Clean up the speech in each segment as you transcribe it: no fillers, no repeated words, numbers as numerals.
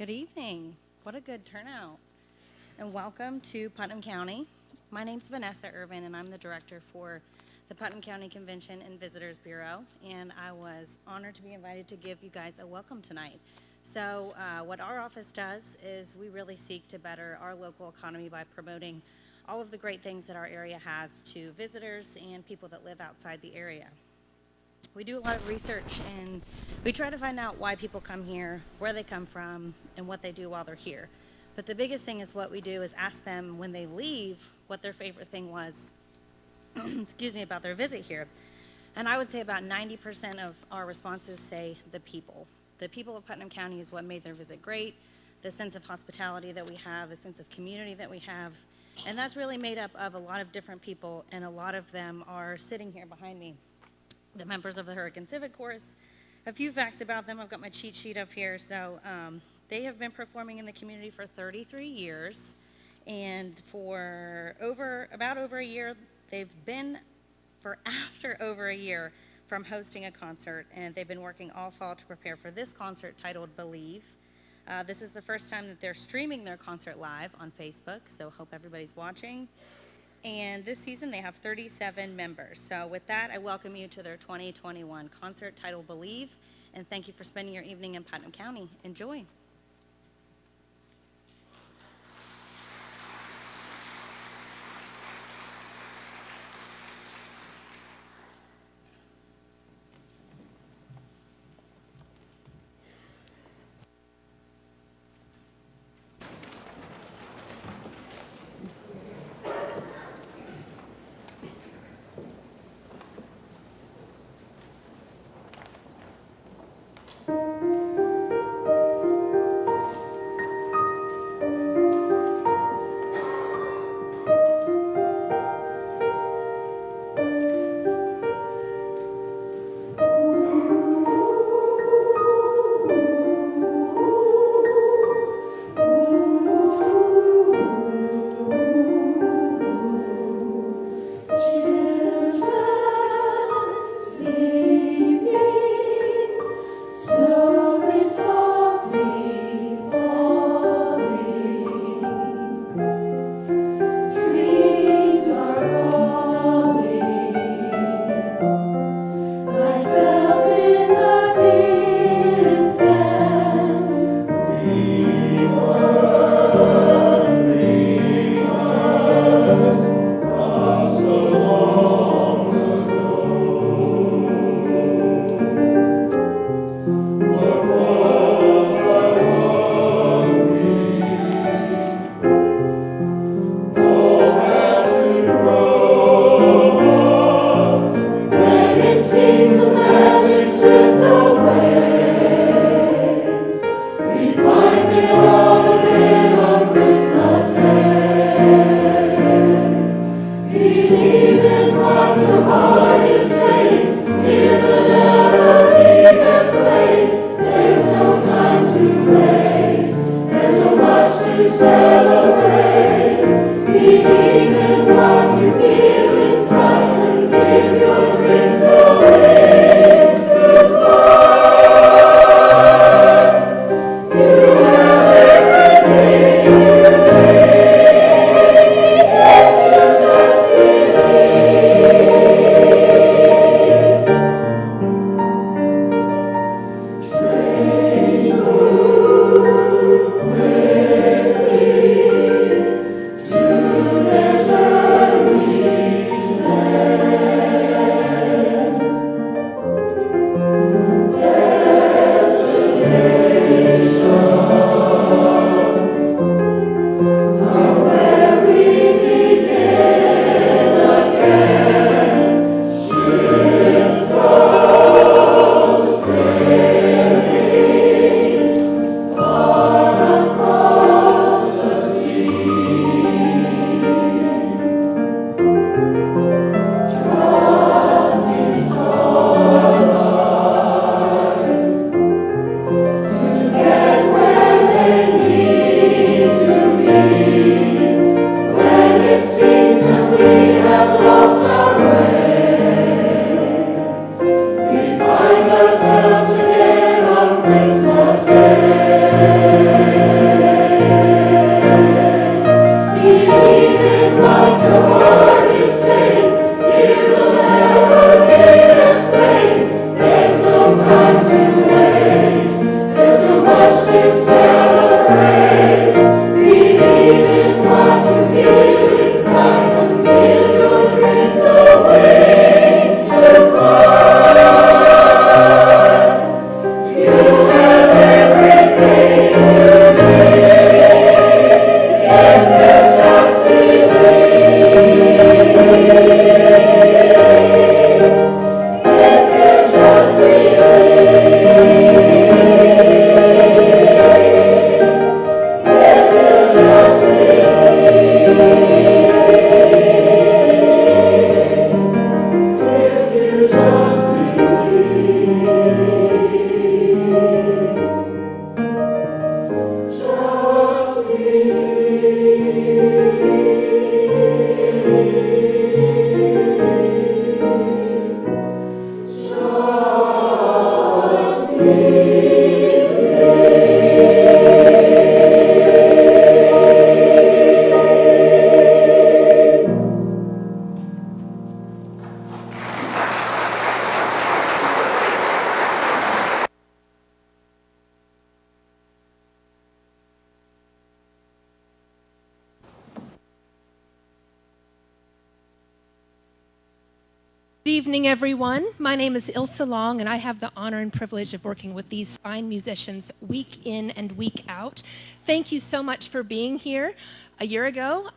Good evening. What a good turnout. And welcome to Putnam County. My name's Vanessa Irvin, and I'm the director for the Putnam County Convention and Visitors Bureau. And I was honored to be invited to give you guys a welcome tonight. So what our office does is we really seek to better our local economy by promoting all of the great things that our area has to visitors and people that live outside the area. We do a lot of research and we try to find out why people come here, where they come from, and what they do while they're here. But the biggest thing is what we do is ask them when they leave what their favorite thing was, excuse me, about their visit here. And I would say about 90% of our responses say the people. The people of Putnam County is what made their visit great, the sense of hospitality that we have, the sense of community that we have. And that's really made up of a lot of different people, and a lot of them are sitting here behind me. The members of the Hurricane Civic Chorus. A few facts about them. I've got my cheat sheet up here. So they have been performing in the community for 33 years. And for about over a year, they've been for after over a year from hosting a concert. And they've been working all fall to prepare for this concert titled Believe. This is the first time that they're streaming their concert live on Facebook. So hope everybody's watching. And this season, they have 37 members. So with that, I welcome you to their 2021 concert titled Believe, and thank you for spending your evening in Putnam County. Enjoy. Good evening, everyone. My name is Ilse Long, and I have the honor and privilege of working with these fine musicians week in and week out. Thank you so much for being here. A year ago,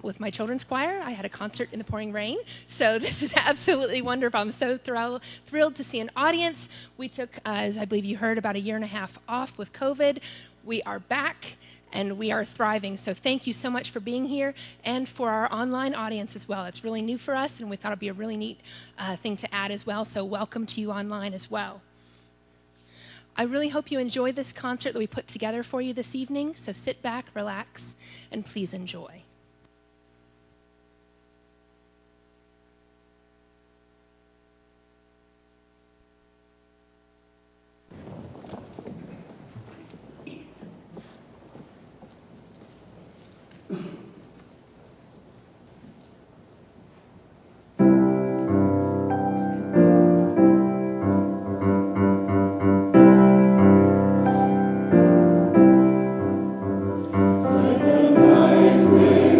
with my children's choir, I had a concert in the pouring rain, so this is absolutely wonderful. I'm so thrilled to see an audience. We took, as I believe you heard, about a year and a half off with COVID. We are back, and we are thriving. So thank you so much for being here and for our online audience as well. It's really new for us, and we thought it'd be a really neat thing to add as well. So welcome to you online as well. I really hope you enjoy this concert that we put together for you this evening. So sit back, relax, and please enjoy. Silent night will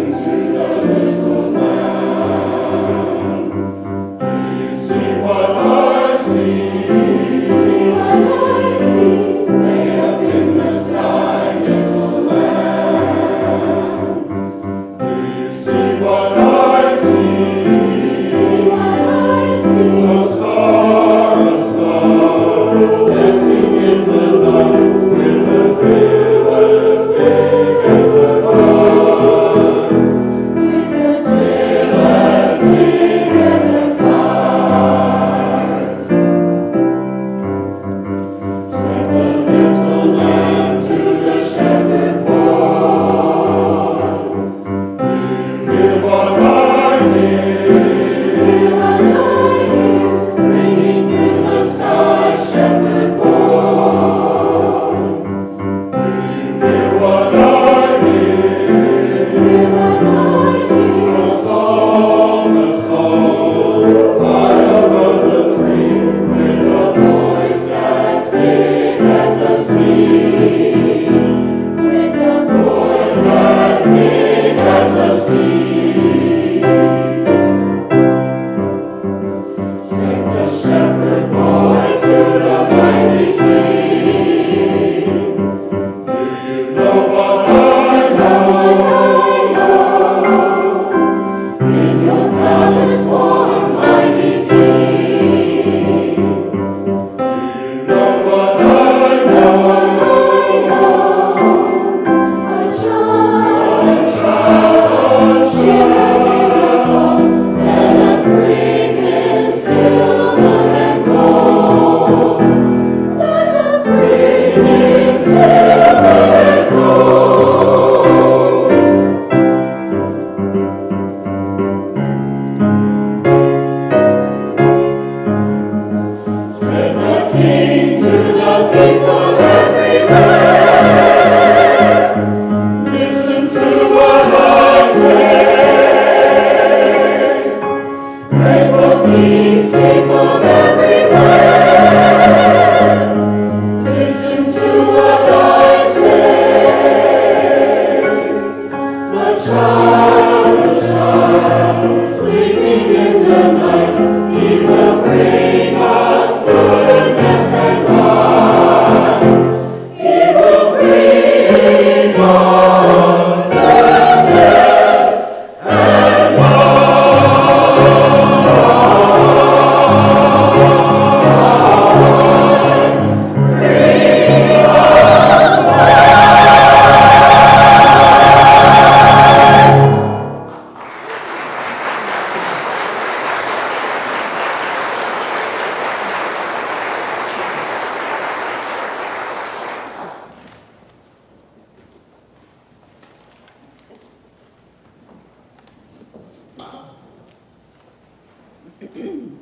And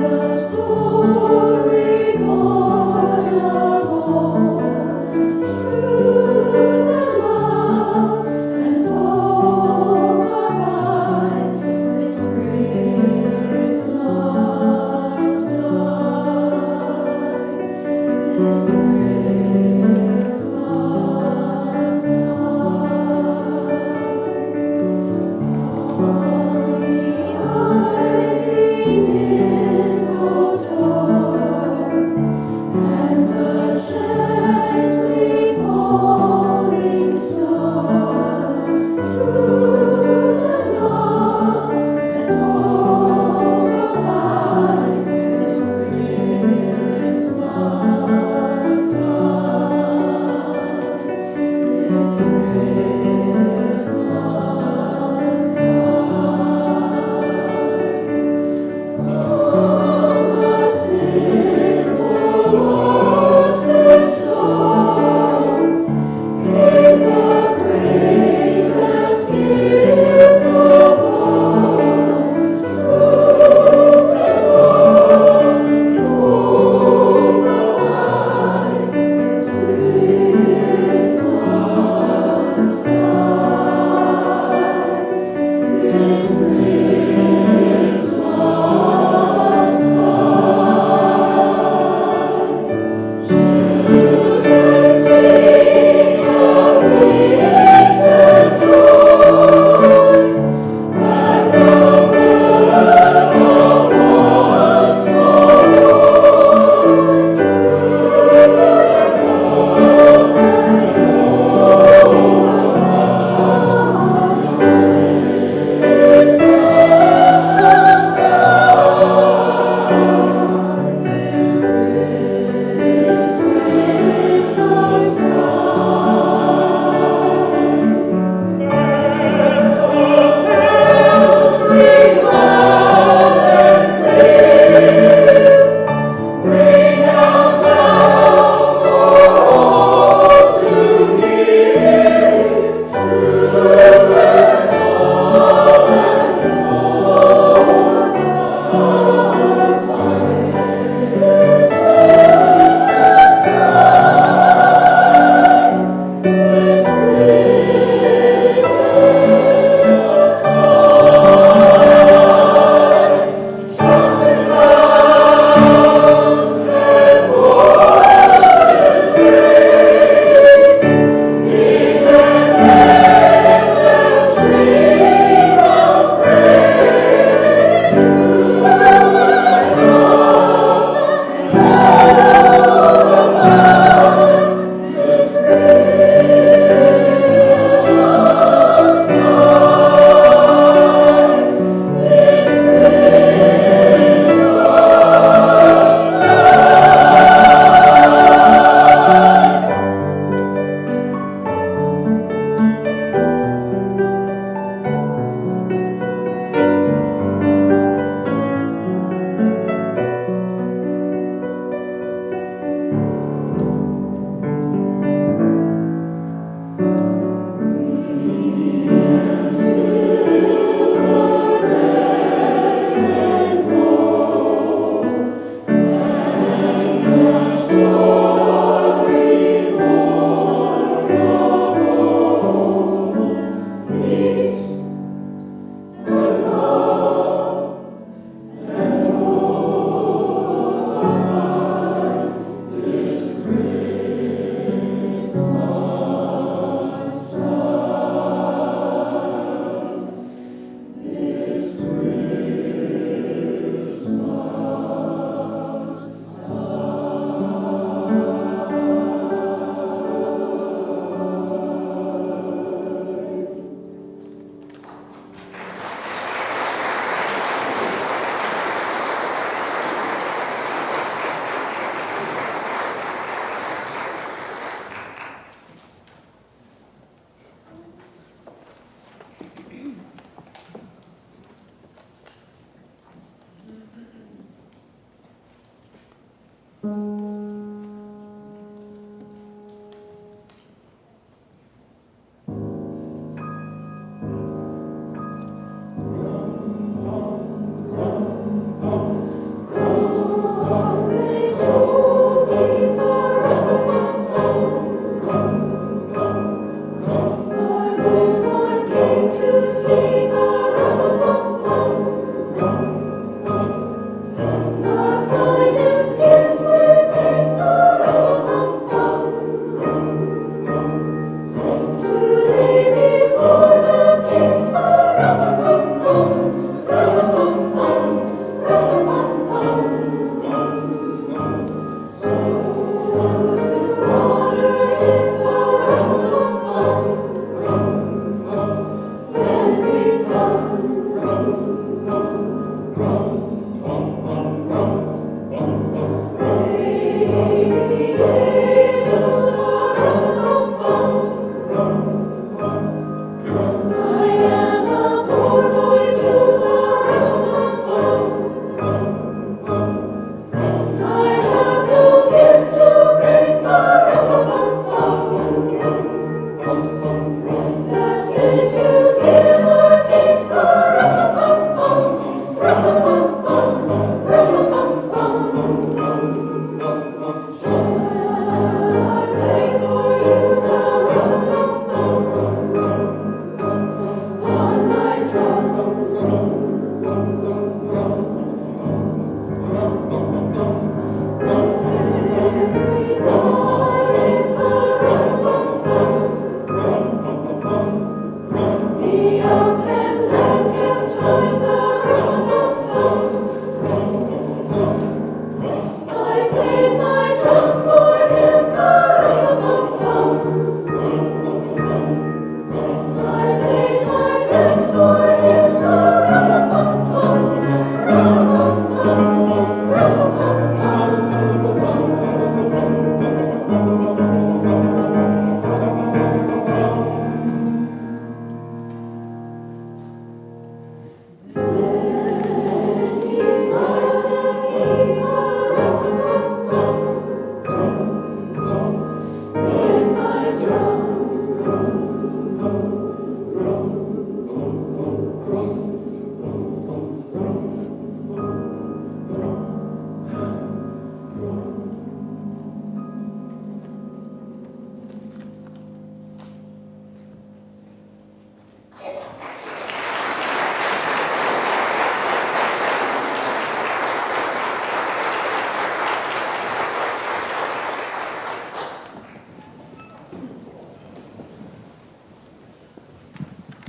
the story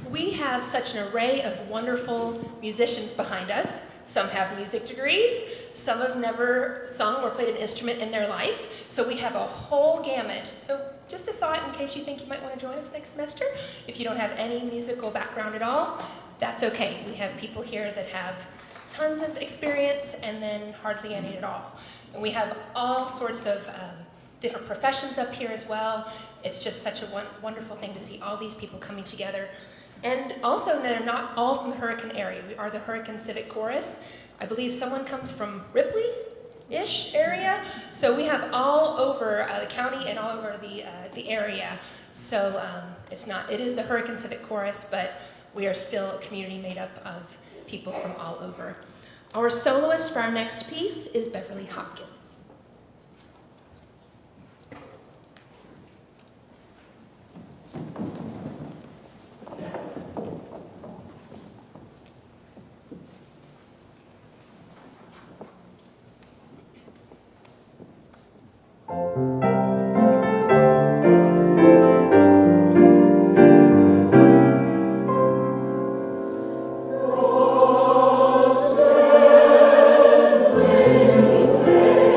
We have such an array of wonderful musicians behind us. Some have music degrees, some have never sung or played an instrument in their life. So we have a whole gamut. So just a thought in case you think you might want to join us next semester. If you don't have any musical background at all, that's okay. We have people here that have tons of experience and then hardly any at all. And we have all sorts of different professions up here as well. It's just such a wonderful thing to see all these people coming together. And also, they're not all from the Hurricane area. We are the Hurricane Civic Chorus. I believe someone comes from Ripley-ish area. So we have all over the county and all over the area. So it is the Hurricane Civic Chorus, but we are still a community made up of people from all over. Our soloist for our next piece is Beverly Hopkins. Stand with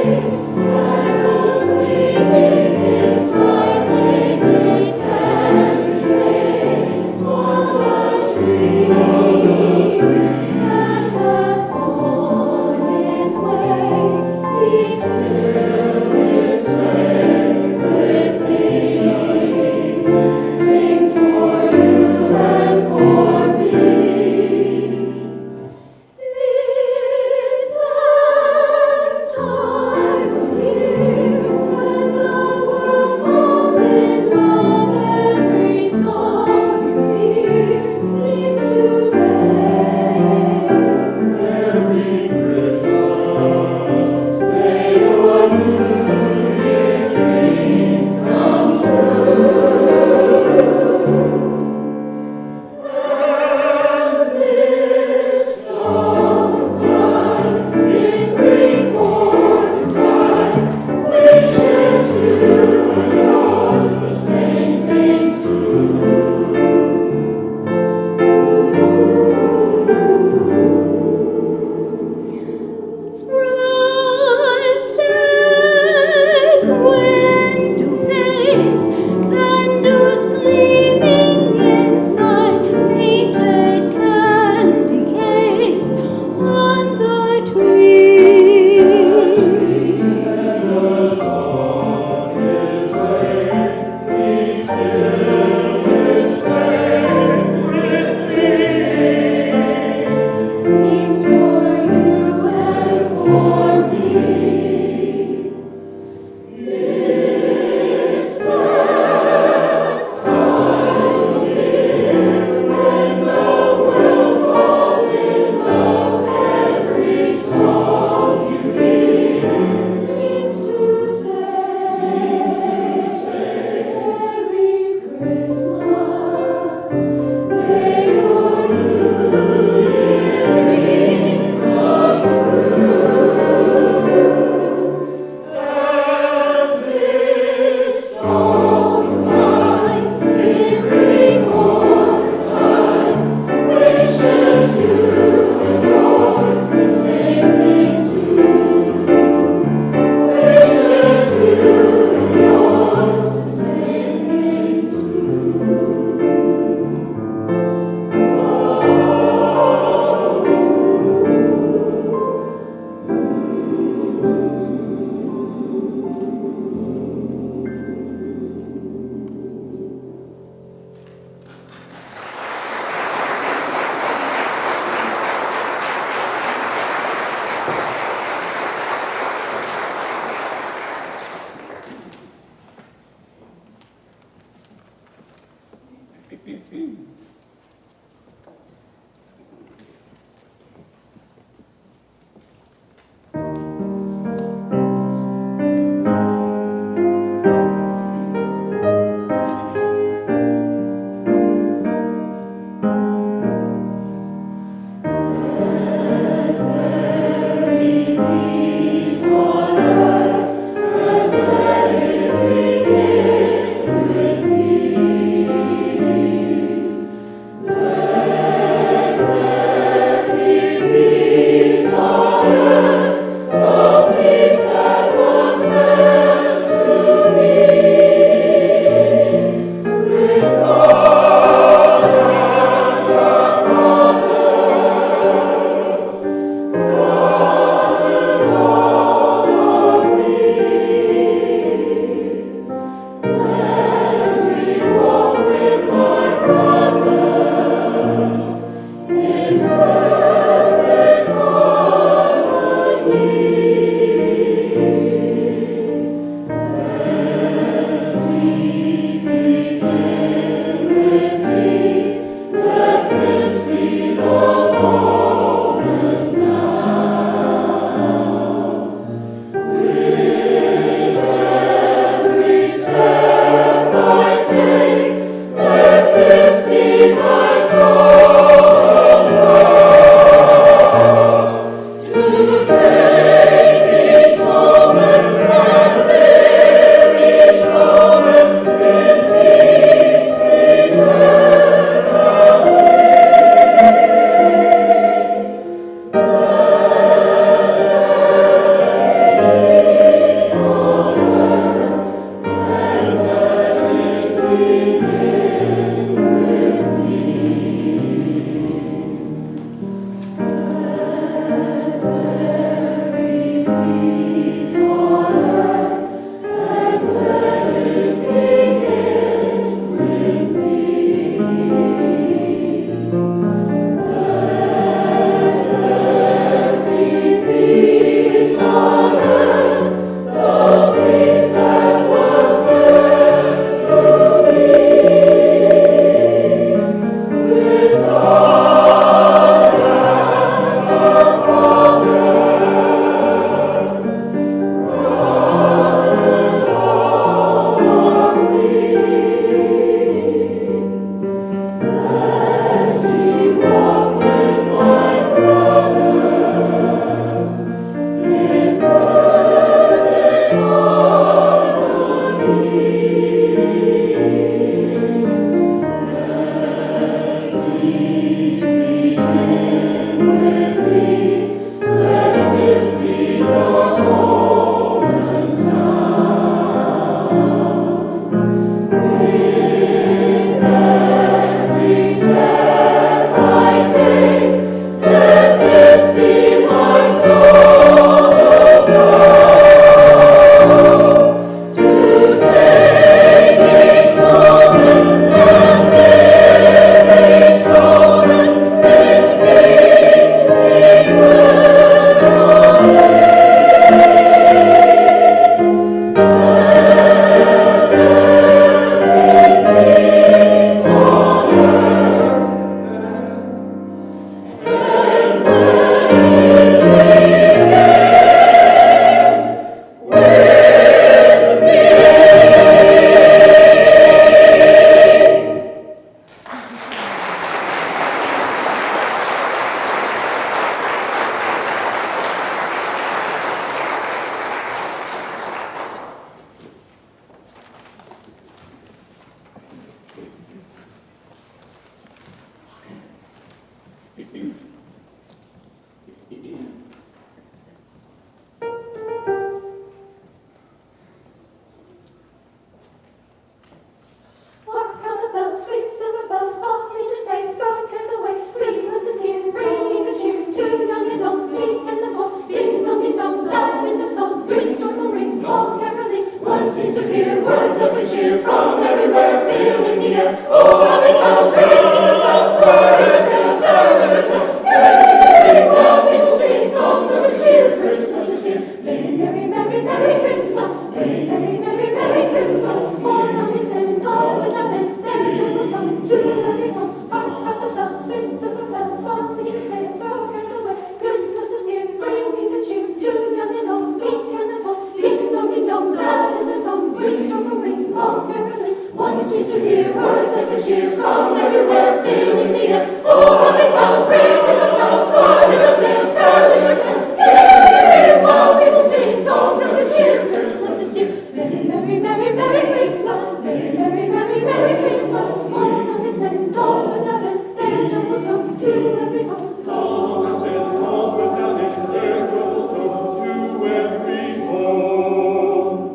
cheer from everywhere, filling the air. Oh, how they come, praising the song, glory to tell, telling the tale. Hey, while people sing songs of cheer, Christmas is here. Merry, merry, merry, merry Christmas. Merry, merry, merry, merry Christmas. Born on this end, all without end, their joyful tongue to every home. Hark, hark, the bells, sweet silver bells, all sing to say, throw cares away. Christmas is here, bringing the cheer to young and old, meek and bold. Ding dong, that is their song. Ring, drum, ring, all merrily. One seems to hear words of good cheer from everywhere, filling the air. Oh, how they come, praising the song, glory to tell, telling the tale. Hey, while people sing songs of good cheer, Christmas is here. Merry, merry, merry, merry Christmas. Merry, merry, merry, merry Christmas. All on this end, all without end, their joyful tone to every home. All this end, all without end, their joyful tone to every home.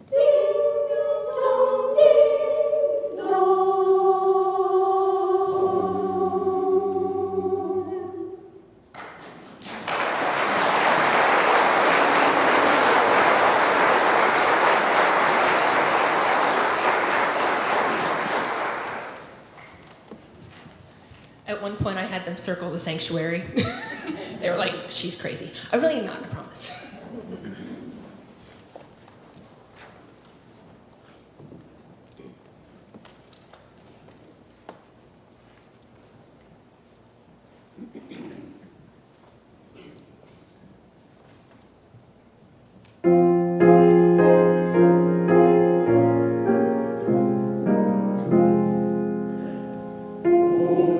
Ding dong, ding dong. At one point, I had them circle the sanctuary. They were like, she's crazy. I really am not, I promise.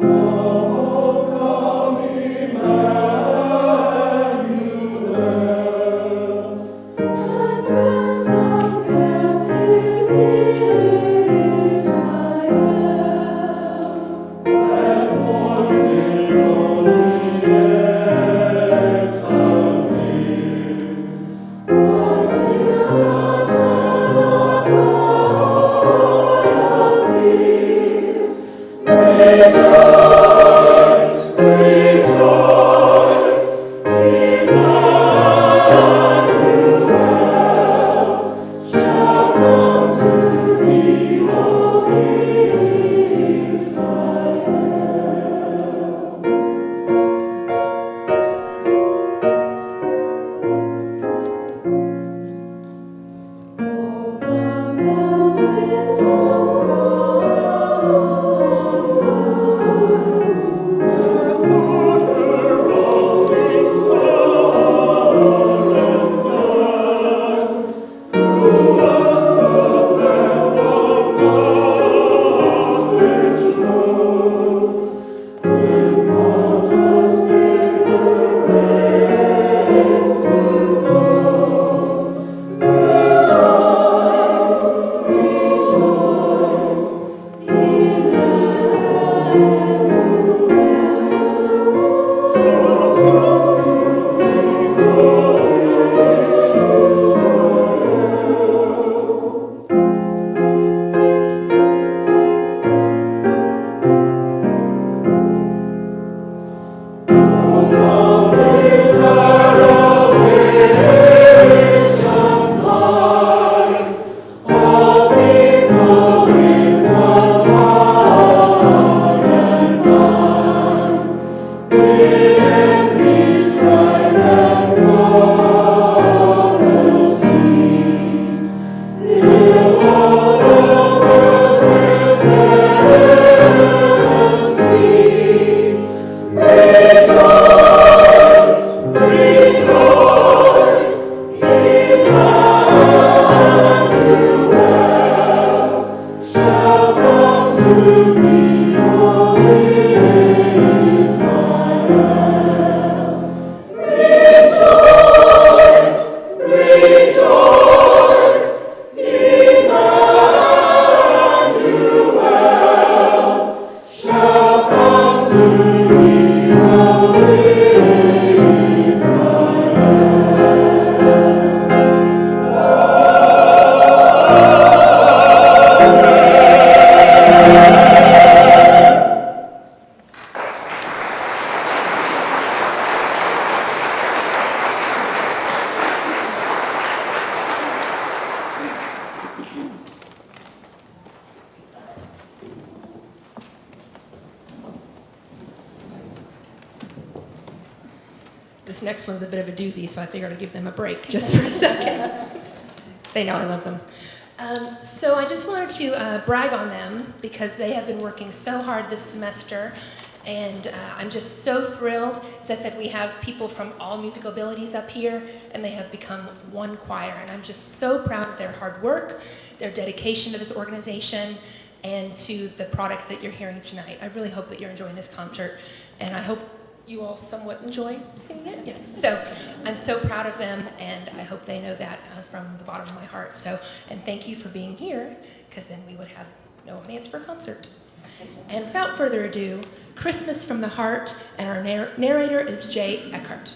Oh, come, Emmanuel. This next one's a bit of a doozy, so I figured I'd give them a break just for a second. They know I love them. So I just wanted to brag on them because they have been working so hard this semester, and I'm just so thrilled. As I said, we have people from all musical abilities up here, and they have become one choir, and I'm just so proud of their hard work, their dedication to this organization, and to the product that you're hearing tonight. I really hope that you're enjoying this concert, and I hope you all somewhat enjoy singing it. Yes. So I'm so proud of them, and I hope they know that from the bottom of my heart. So, and thank you for being here, because then we would have no audience for a concert. And without further ado, Christmas from the Heart, and our narrator is Jay Eckhart.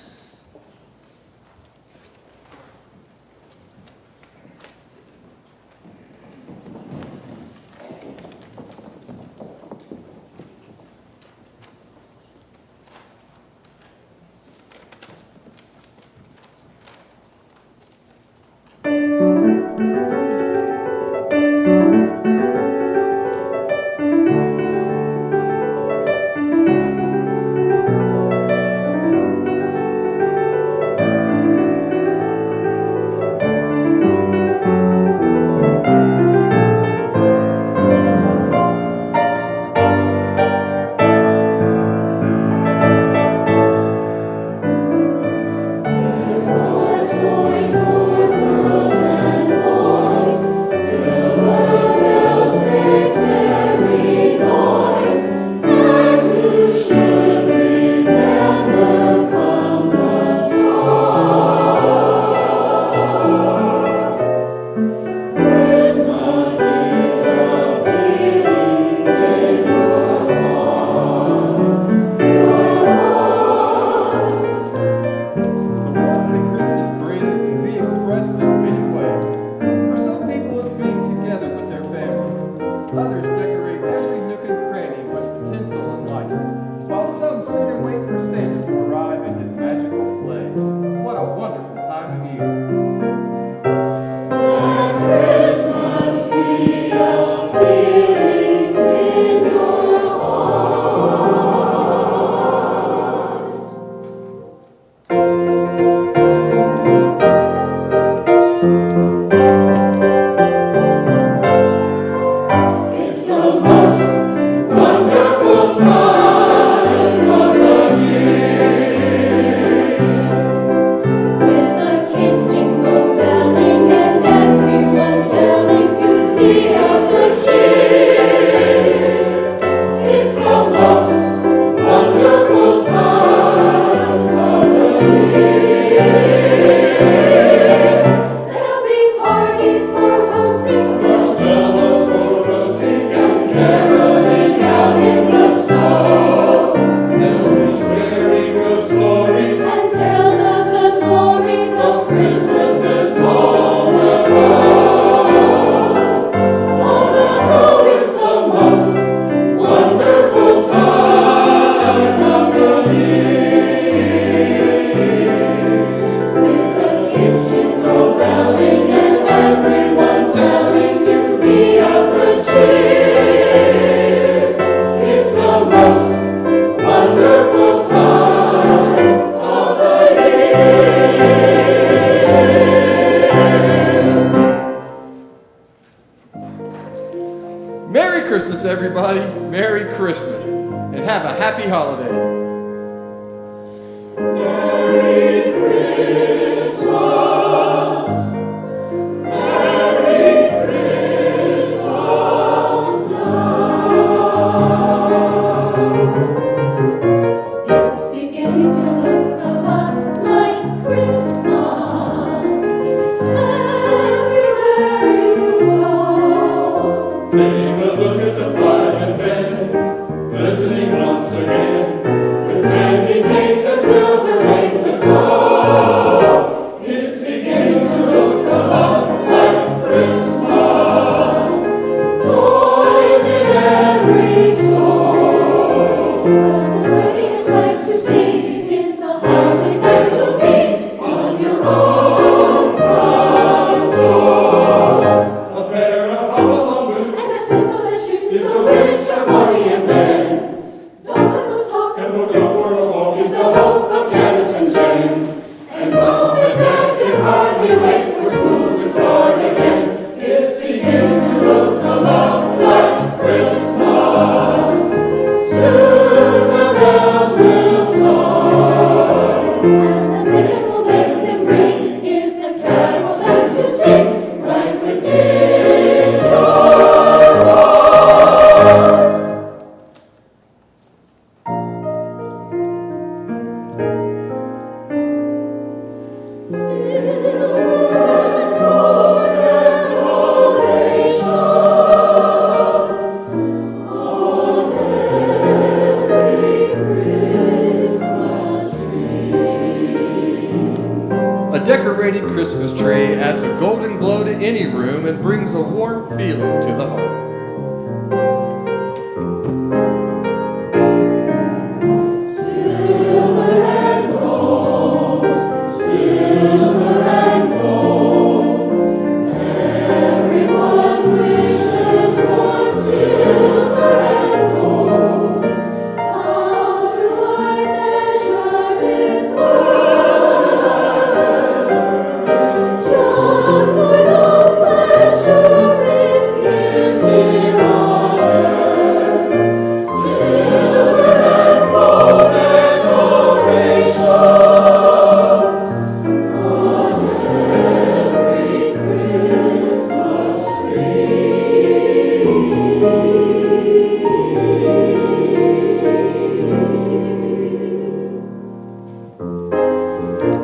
Christmas, everybody. Merry Christmas. And have a happy holiday. Merry Christmas. Merry Christmas now. It's beginning to look a lot like Christmas everywhere you go. Take a look at the 5 and 10, listening once again. A decorated Christmas tree adds a golden glow to any room and brings a warm feeling to the heart.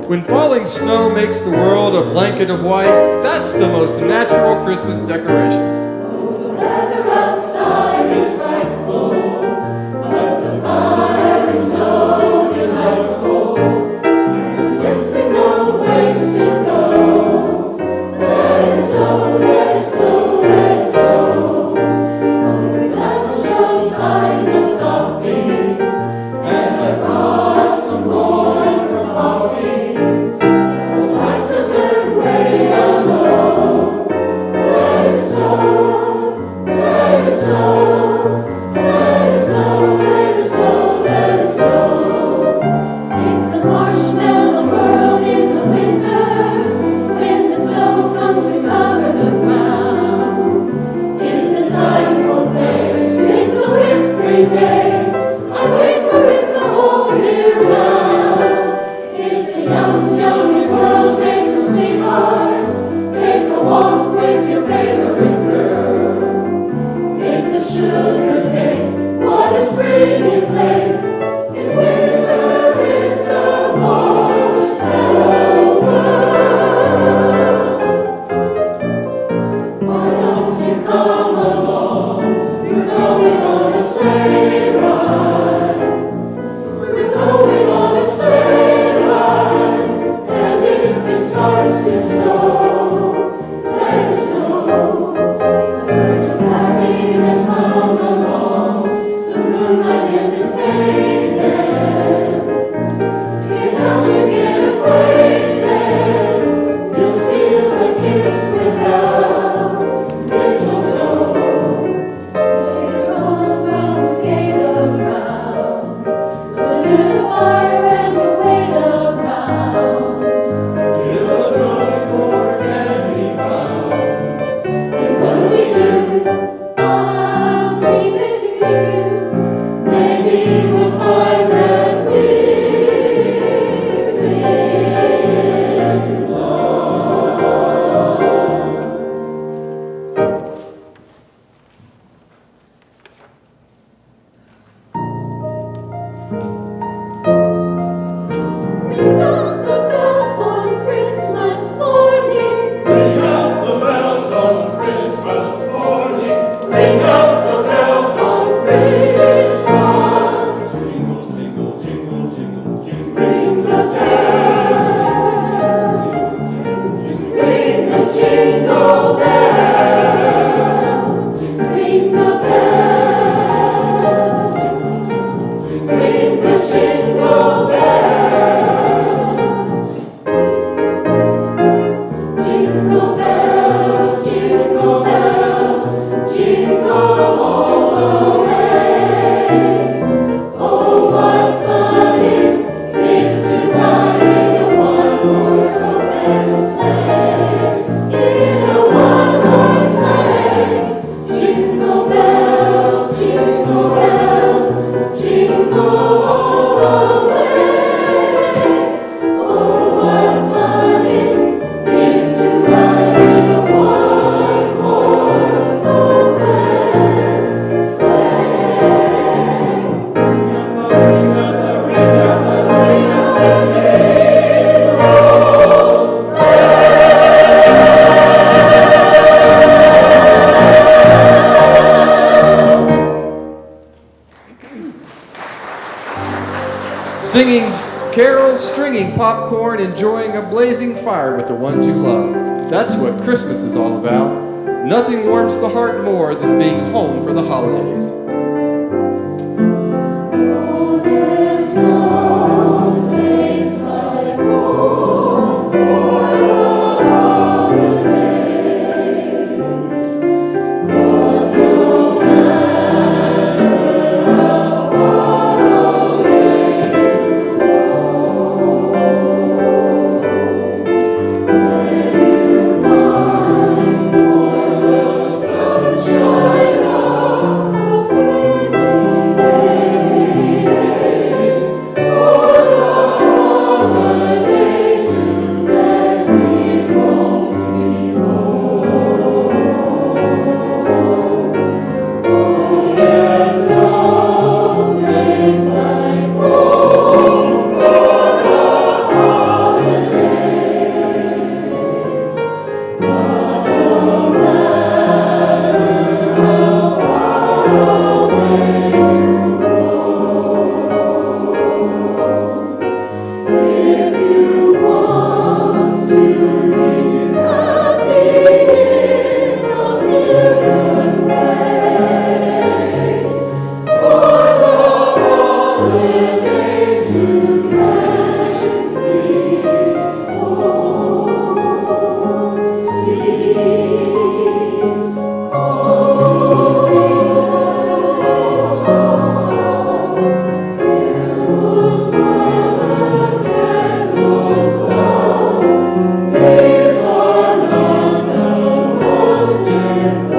When falling snow makes the world a blanket of white, that's the most natural Christmas decoration. The weather outside is frightful, but the fire is so delightful. And since we've no place to go, let it snow, let it snow, let it snow. Oh, it doesn't show signs of stopping, and I brought some more for Poppy. The lights are turned way down low. Let it snow. enjoying a blazing fire with the ones you love. That's what Christmas is all about. Nothing warms the heart more than being home for the holidays. Oh, there's no place like home for the holidays. 'Cause no matter how far away you go, when you pine for the sunshine of rainy days, for the holidays you let me home, sweet home. Oh, there's no place like home for the holidays. 'Cause no matter how far away you go, if you want to be happy in a million ways, for the holidays you let me home, sweet carols for the candles glow. These are not the most important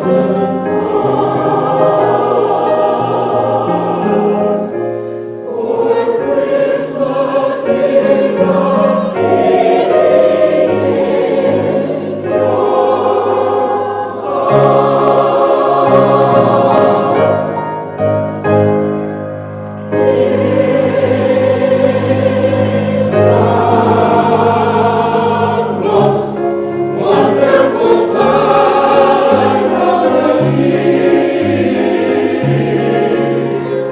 part, for Christmas is a feeling in your most wonderful time of the year,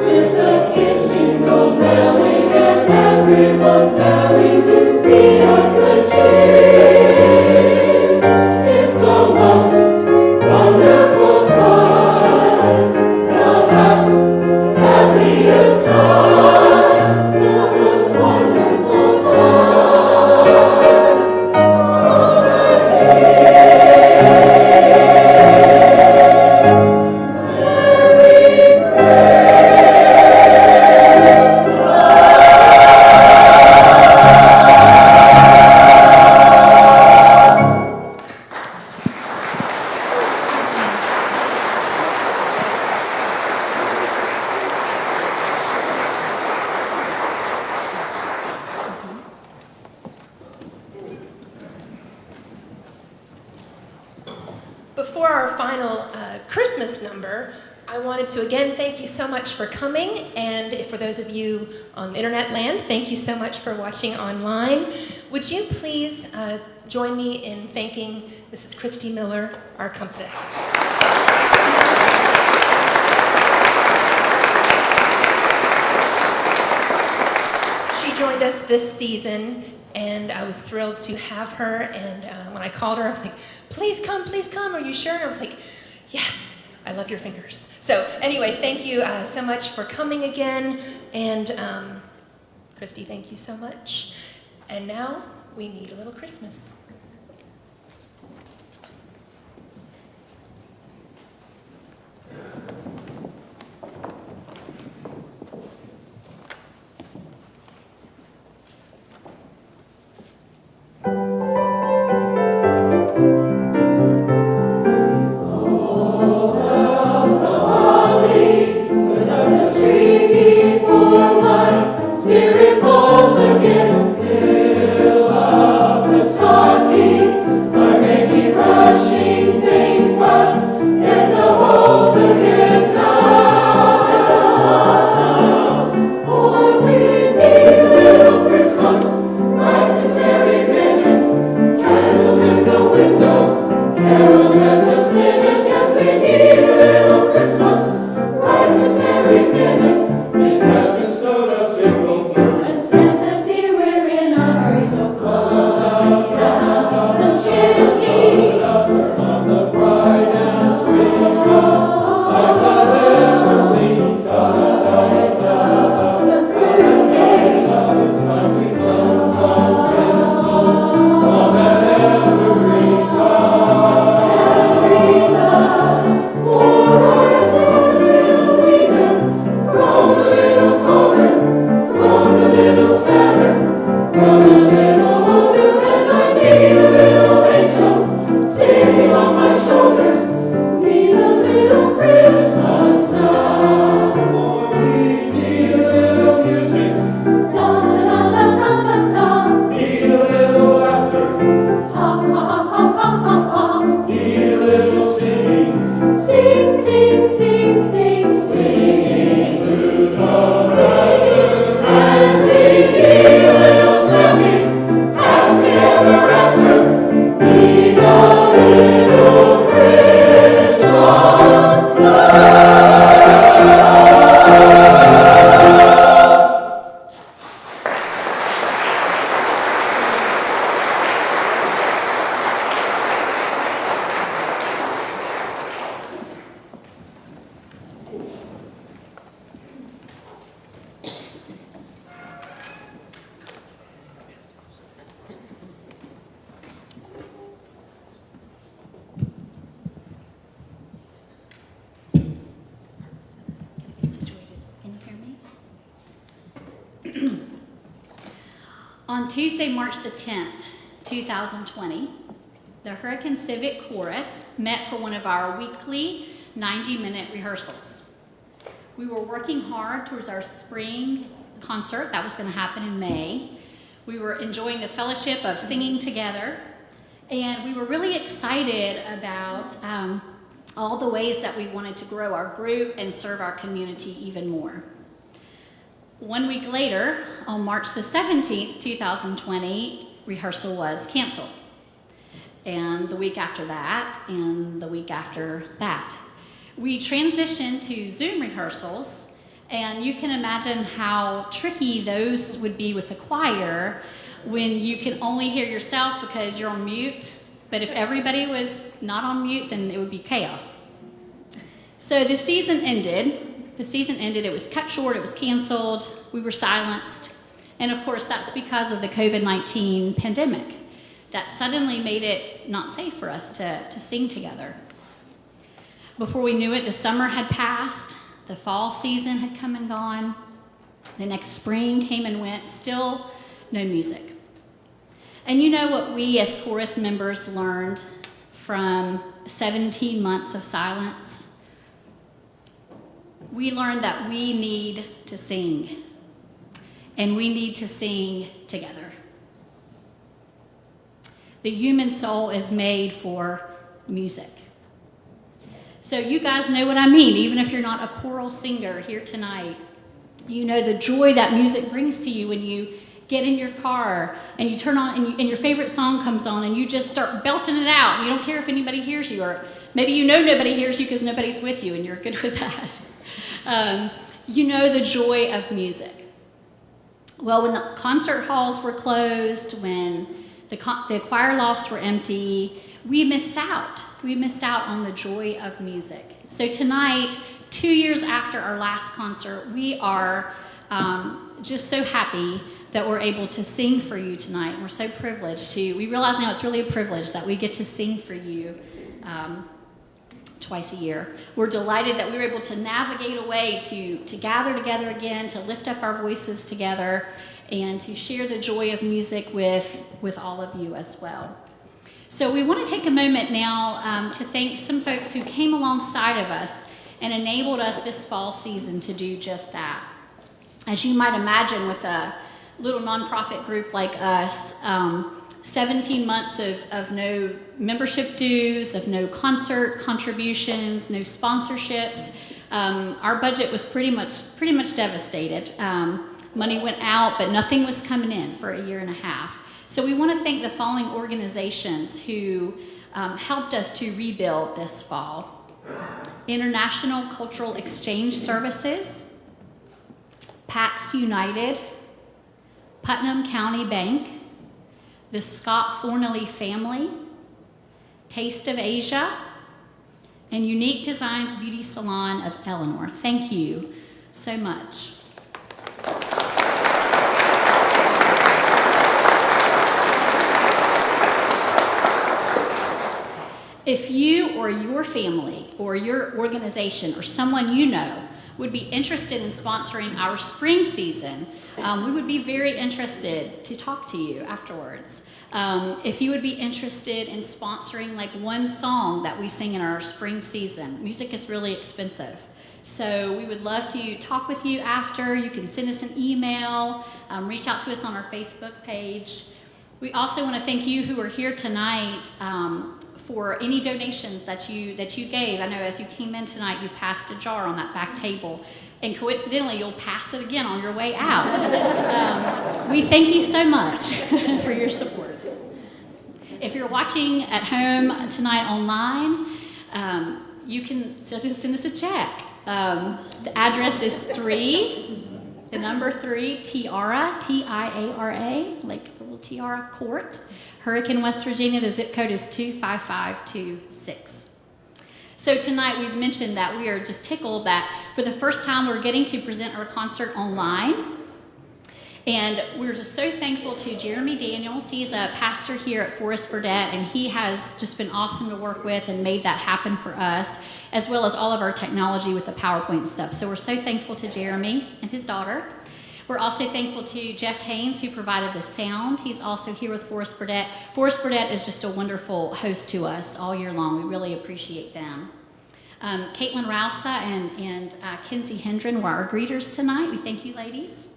with the kids jingle belling and everyone telling you be of good cheer. It's the most wonderful time, the happiest time, the most wonderful time of the Before our final Christmas number, I wanted to again thank you so much for coming, and for those of you on internet land, thank you so much for watching online. Would you please join me in thanking Mrs. Christy Miller, our accompanist. She joined us this season, and I was thrilled to have her. And when I called her, I was like, please come, are you sure? And I was like, yes, I love your fingers. So anyway, thank you so much for coming again. And Christy, thank you so much. And now we need a little Christmas. Spirit falls again, fill up the stocking. Tuesday, March the 10th, 2020, the Hurricane Civic Chorus met for one of our weekly 90-minute rehearsals. We were working hard towards our spring concert that was going to happen in May. We were enjoying the fellowship of singing together, and we were really excited about all the ways that we wanted to grow our group and serve our community even more. 1 week later, on March the 17th, 2020, rehearsal was canceled. And the week after that, and the week after that. We transitioned to Zoom rehearsals, and you can imagine how tricky those would be with the choir when you can only hear yourself because you're on mute. But if everybody was not on mute, then it would be chaos. So the season ended. It was cut short, it was canceled, we were silenced. And of course, that's because of the COVID-19 pandemic that suddenly made it not safe for us to sing together. Before we knew it, the summer had passed, the fall season had come and gone, the next spring came and went, still no music. And you know what we as chorus members learned from 17 months of silence? We learned that we need to sing, and we need to sing together. The human soul is made for music. So you guys know what I mean, even if you're not a choral singer here tonight. You know the joy that music brings to you when you get in your car and you turn on and your favorite song comes on and you just start belting it out. You don't care if anybody hears you, or maybe you know nobody hears you because nobody's with you and you're good with that. You know the joy of music. Well, when the concert halls were closed, when the choir lofts were empty, we missed out. We missed out on the joy of music. So tonight, 2 years after our last concert, we are just so happy that we're able to sing for you tonight. And we're so privileged we realize now it's really a privilege that we get to sing for you twice a year. We're delighted that we were able to navigate a way to gather together again, to lift up our voices together, and to share the joy of music with all of you as well. So we want to take a moment now to thank some folks who came alongside of us and enabled us this fall season to do just that. As you might imagine, with a little nonprofit group like us, 17 months of no membership dues, of no concert contributions, no sponsorships. Our budget was pretty much devastated. Money went out, but nothing was coming in for a year and a half. So we want to thank the following organizations who helped us to rebuild this fall. International Cultural Exchange Services, PAX United, Putnam County Bank, the Scott Thornley family, Taste of Asia, and Unique Designs Beauty Salon of Eleanor. Thank you so much. If you or your family or your organization or someone you know would be interested in sponsoring our spring season, we would be very interested to talk to you afterwards. If you would be interested in sponsoring like one song that we sing in our spring season, music is really expensive. So we would love to talk with you after. You can send us an email, reach out to us on our Facebook page. We also want to thank you who are here tonight for any donations that you gave. I know as you came in tonight, you passed a jar on that back table, and coincidentally, you'll pass it again on your way out. We thank you so much for your support. If you're watching at home tonight online, you can send us a check. The address is 3 Tiara, T-I-A-R-A, like a little Tiara Court, Hurricane, West Virginia. The zip code is 25526. So tonight we've mentioned that we are just tickled that for the first time we're getting to present our concert online. And we're just so thankful to Jeremy Daniels. He's a pastor here at Forest Burdett, and he has just been awesome to work with and made that happen for us, as well as all of our technology with the PowerPoint and stuff. So we're so thankful to Jeremy and his daughter. We're also thankful to Jeff Haynes, who provided the sound. He's also here with Forrest Burdette. Forrest Burdette is just a wonderful host to us all year long. We really appreciate them. Caitlin Rousa and Kinsey Hendren were our greeters tonight. We thank you, ladies.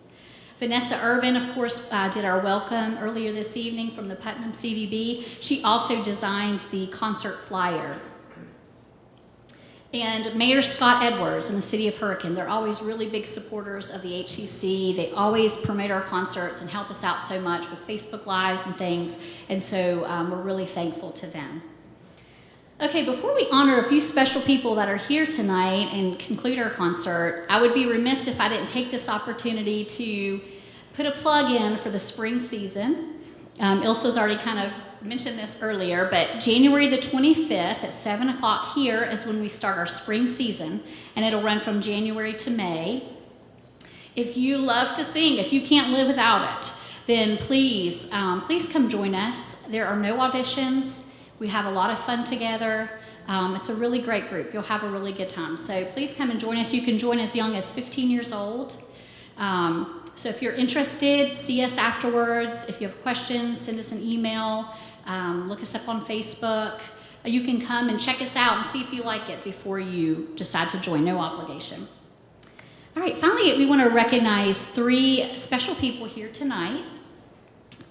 Vanessa Irvin, of course, did our welcome earlier this evening from the Putnam CVB. She also designed the concert flyer. And Mayor Scott Edwards in the city of Hurricane, they're always really big supporters of the HCC. They always promote our concerts and help us out so much with Facebook Lives and things. And so we're really thankful to them. Okay, before we honor a few special people that are here tonight and conclude our concert, I would be remiss if I didn't take this opportunity to put a plug in for the spring season. Ilsa's already kind of mentioned this earlier, but January the 25th at 7 o'clock here is when we start our spring season, and it'll run from January to May. If you love to sing, if you can't live without it, then please come join us. There are no auditions. We have a lot of fun together. It's a really great group. You'll have a really good time. So please come and join us. You can join as young as 15 years old. So if you're interested, see us afterwards. If you have questions, send us an email. Look us up on Facebook. You can come and check us out and see if you like it before you decide to join. No obligation. All right, finally, we want to recognize 3 special people here tonight.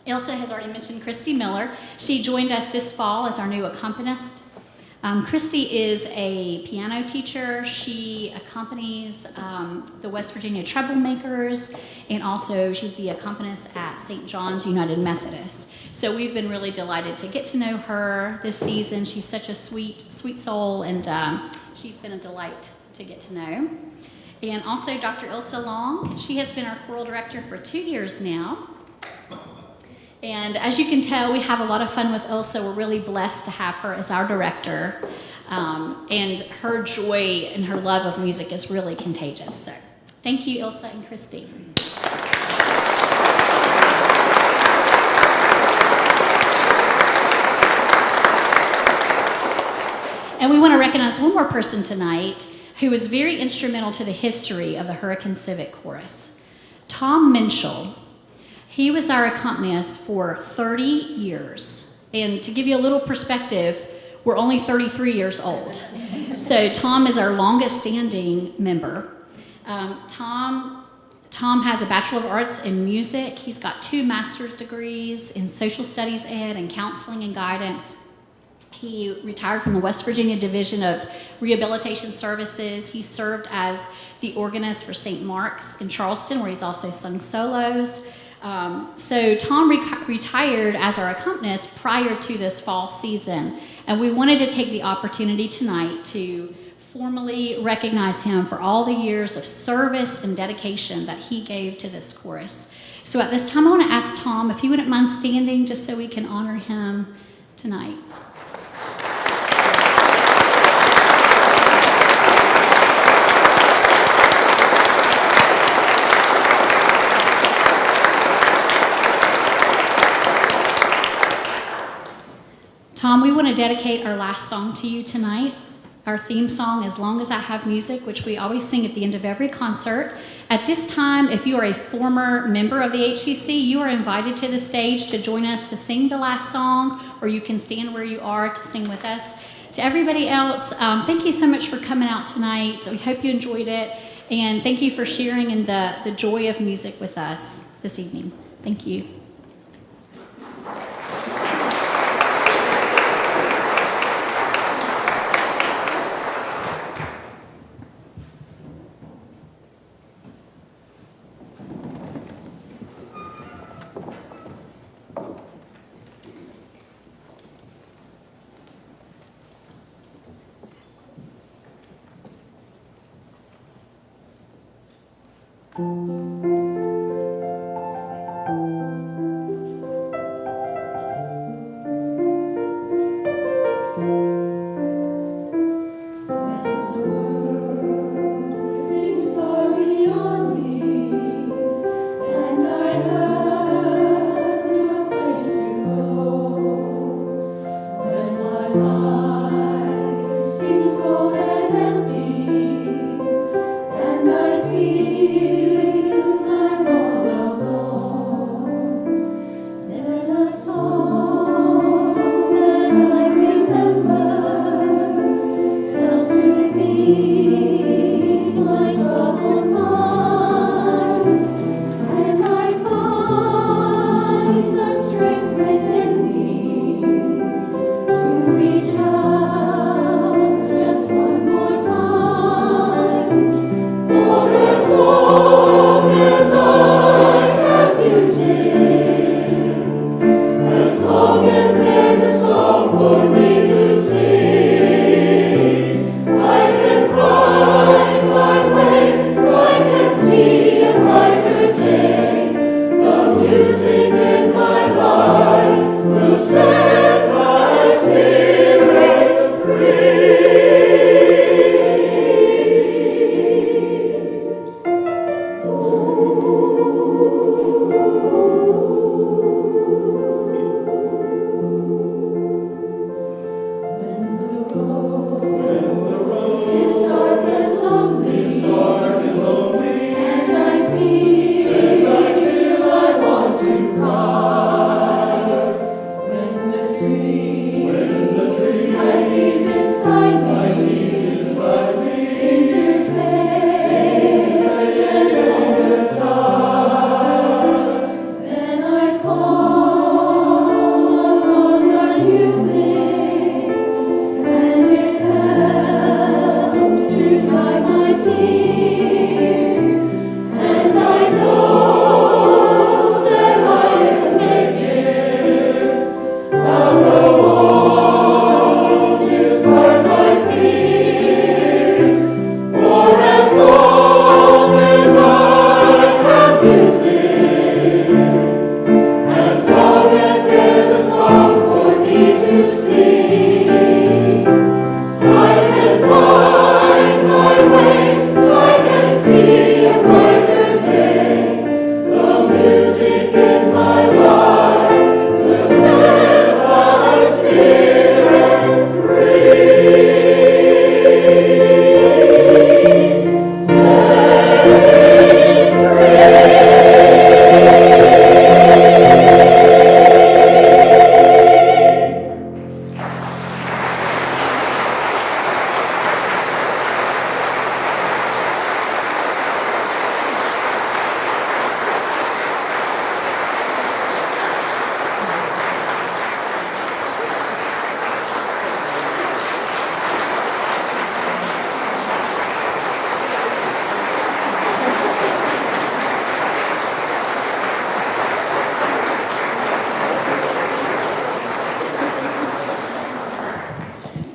Ilsa has already mentioned Christy Miller. She joined us this fall as our new accompanist. Christy is a piano teacher. She accompanies the West Virginia Troublemakers, and also she's the accompanist at St. John's United Methodist. So we've been really delighted to get to know her this season. She's such a sweet, sweet soul, and she's been a delight to get to know. And also Dr. Ilsa Long. She has been our choral director for 2 years now. And as you can tell, we have a lot of fun with Ilsa. We're really blessed to have her as our director. And her joy and her love of music is really contagious. So thank you, Ilsa and Christy. And we want to recognize one more person tonight who was very instrumental to the history of the Hurricane Civic Chorus. Tom Minshall. He was our accompanist for 30 years. And to give you a little perspective, we're only 33 years old. So Tom is our longest standing member. Tom has a Bachelor of Arts in Music. He's got 2 master's degrees in Social Studies Ed and Counseling and Guidance. He retired from the West Virginia Division of Rehabilitation Services. He served as the organist for St. Mark's in Charleston, where he's also sung solos. So Tom retired as our accompanist prior to this fall season, and we wanted to take the opportunity tonight to formally recognize him for all the years of service and dedication that he gave to this chorus. So at this time, I want to ask Tom if you wouldn't mind standing just so we can honor him tonight. Tom, we want to dedicate our last song to you tonight. Our theme song, As Long As I Have Music, which we always sing at the end of every concert. At this time, if you are a former member of the HCC, you are invited to the stage to join us to sing the last song, or you can stand where you are to sing with us. To everybody else, thank you so much for coming out tonight. We hope you enjoyed it, and thank you for sharing in the joy of music with us this evening. Thank you. And I feel my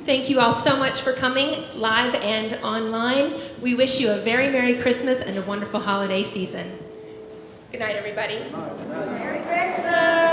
Thank you all so much for coming, live and online. We wish you a very Merry Christmas and a wonderful holiday season. Good night, everybody. Merry Christmas!